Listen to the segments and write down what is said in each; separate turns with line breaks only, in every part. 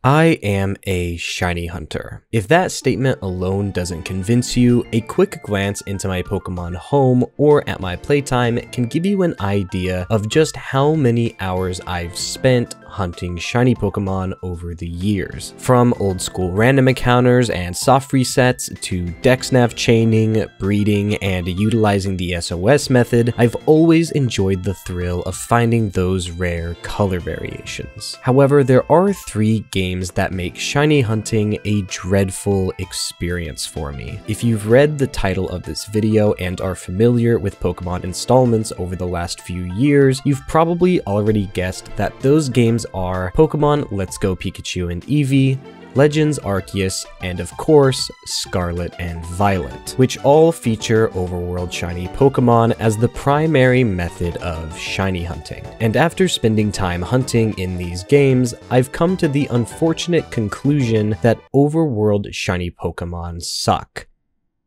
I am a shiny hunter. If that statement alone doesn't convince you, a quick glance into my Pokemon home or at my playtime can give you an idea of just how many hours I've spent hunting shiny Pokemon over the years. From old school random encounters and soft resets to Dexnav chaining, breeding, and utilizing the SOS method, I've always enjoyed the thrill of finding those rare color variations. However, there are 3 games that make shiny hunting a dreadful experience for me. If you've read the title of this video and are familiar with Pokemon installments over the last few years, you've probably already guessed that those games are Pokemon Let's Go Pikachu and Eevee, Legends Arceus, and of course, Scarlet and Violet, which all feature overworld shiny Pokemon as the primary method of shiny hunting. And after spending time hunting in these games, I've come to the unfortunate conclusion that overworld shiny Pokemon suck,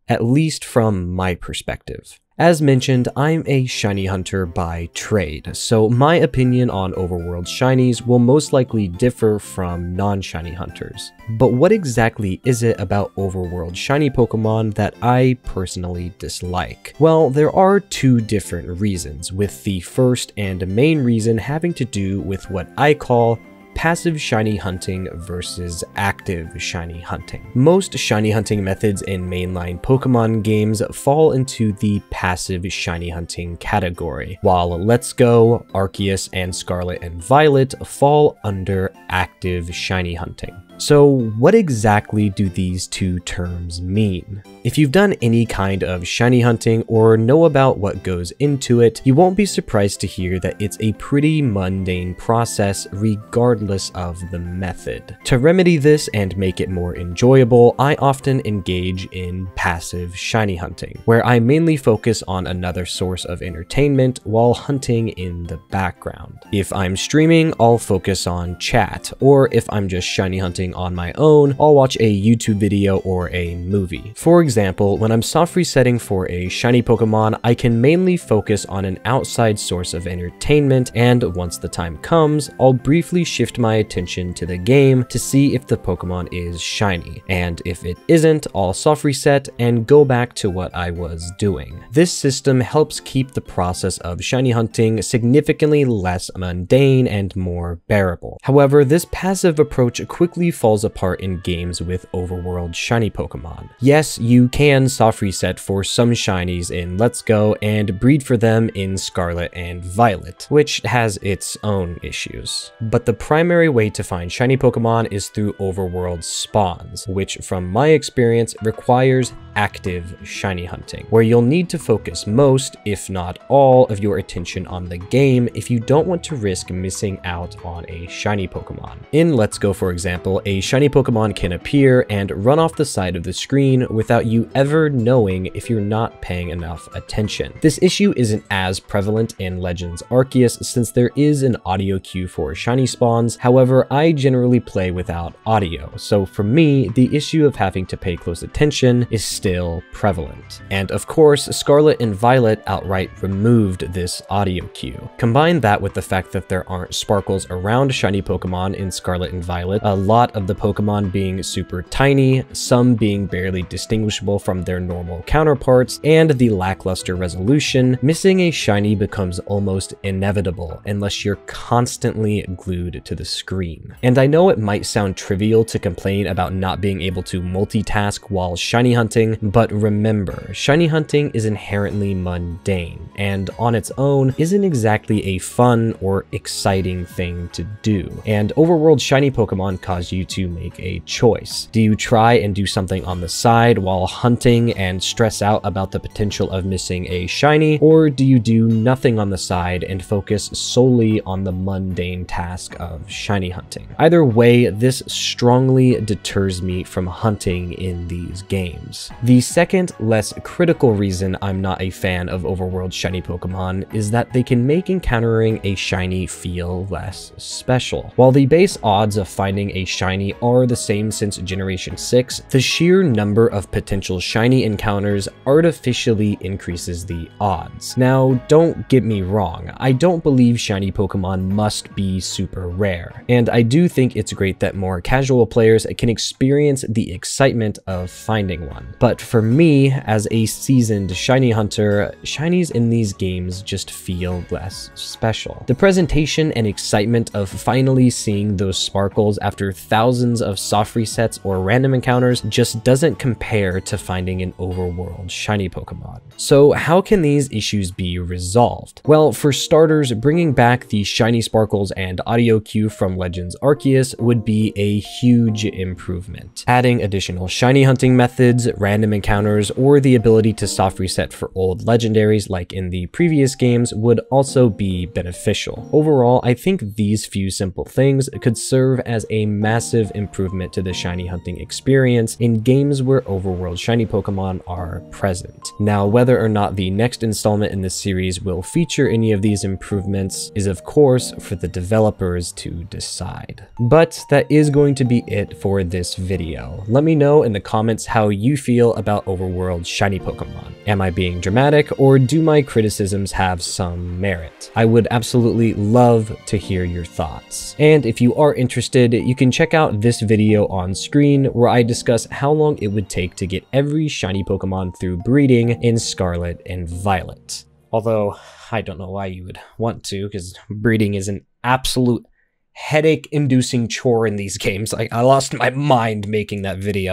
at least from my perspective. As mentioned, I'm a shiny hunter by trade, so my opinion on overworld shinies will most likely differ from non-shiny hunters. But what exactly is it about overworld shiny Pokemon that I personally dislike? Well, there are 2 different reasons, with the first and main reason having to do with what I call passive shiny hunting versus active shiny hunting. Most shiny hunting methods in mainline Pokemon games fall into the passive shiny hunting category, while Let's Go, Arceus, and Scarlet and Violet fall under active shiny hunting. So what exactly do these 2 terms mean? If you've done any kind of shiny hunting or know about what goes into it, you won't be surprised to hear that it's a pretty mundane process regardless of the method. To remedy this and make it more enjoyable, I often engage in passive shiny hunting, where I mainly focus on another source of entertainment while hunting in the background. If I'm streaming, I'll focus on chat, or if I'm just shiny hunting on my own, I'll watch a YouTube video or a movie. For example, when I'm soft resetting for a shiny Pokemon, I can mainly focus on an outside source of entertainment, and once the time comes, I'll briefly shift my attention to the game to see if the Pokemon is shiny, and if it isn't, I'll soft reset and go back to what I was doing. This system helps keep the process of shiny hunting significantly less mundane and more bearable. However, this passive approach quickly falls apart in games with overworld shiny Pokemon. Yes, you can soft reset for some shinies in Let's Go and breed for them in Scarlet and Violet, which has its own issues. But the primary way to find shiny Pokemon is through overworld spawns, which from my experience requires active shiny hunting, where you'll need to focus most, if not all, of your attention on the game if you don't want to risk missing out on a shiny Pokemon. In Let's Go, for example, a shiny Pokemon can appear and run off the side of the screen without you ever knowing if you're not paying enough attention. This issue isn't as prevalent in Legends Arceus since there is an audio cue for shiny spawns. However, I generally play without audio, so for me, the issue of having to pay close attention is still prevalent. And of course, Scarlet and Violet outright removed this audio cue. Combine that with the fact that there aren't sparkles around shiny Pokemon in Scarlet and Violet, a lot of the Pokemon being super tiny, some being barely distinguishable from their normal counterparts, and the lackluster resolution, missing a shiny becomes almost inevitable unless you're constantly glued to the screen. And I know it might sound trivial to complain about not being able to multitask while shiny hunting, but remember, shiny hunting is inherently mundane, and on its own isn't exactly a fun or exciting thing to do. And overworld shiny Pokemon cause you to make a choice. Do you try and do something on the side while hunting and stress out about the potential of missing a shiny, or do you do nothing on the side and focus solely on the mundane task of shiny hunting? Either way, this strongly deters me from hunting in these games. The second, less critical reason I'm not a fan of overworld shiny Pokemon is that they can make encountering a shiny feel less special. While the base odds of finding a shiny are the same since Generation 6, the sheer number of potential shiny encounters artificially increases the odds. Now, don't get me wrong, I don't believe shiny Pokemon must be super rare, and I do think it's great that more casual players can experience the excitement of finding one. But for me, as a seasoned shiny hunter, shinies in these games just feel less special. The presentation and excitement of finally seeing those sparkles after thousands of soft resets or random encounters just doesn't compare to finding an overworld shiny Pokemon. So how can these issues be resolved? Well, for starters, bringing back the shiny sparkles and audio cue from Legends Arceus would be a huge improvement. Adding additional shiny hunting methods, random encounters, or the ability to soft reset for old legendaries like in the previous games would also be beneficial. Overall, I think these few simple things could serve as a massive improvement to the shiny hunting experience in games where overworld shiny Pokemon are present. Now, whether or not the next installment in this series will feature any of these improvements is of course for the developers to decide. But that is going to be it for this video. Let me know in the comments how you feel about overworld shiny Pokemon. Am I being dramatic, or do my criticisms have some merit? I would absolutely love to hear your thoughts. And if you are interested, you can check out this video on screen where I discuss how long it would take to get every shiny Pokemon through breeding in Scarlet and Violet. Although, I don't know why you would want to, because breeding is an absolute headache-inducing chore in these games. I lost my mind making that video.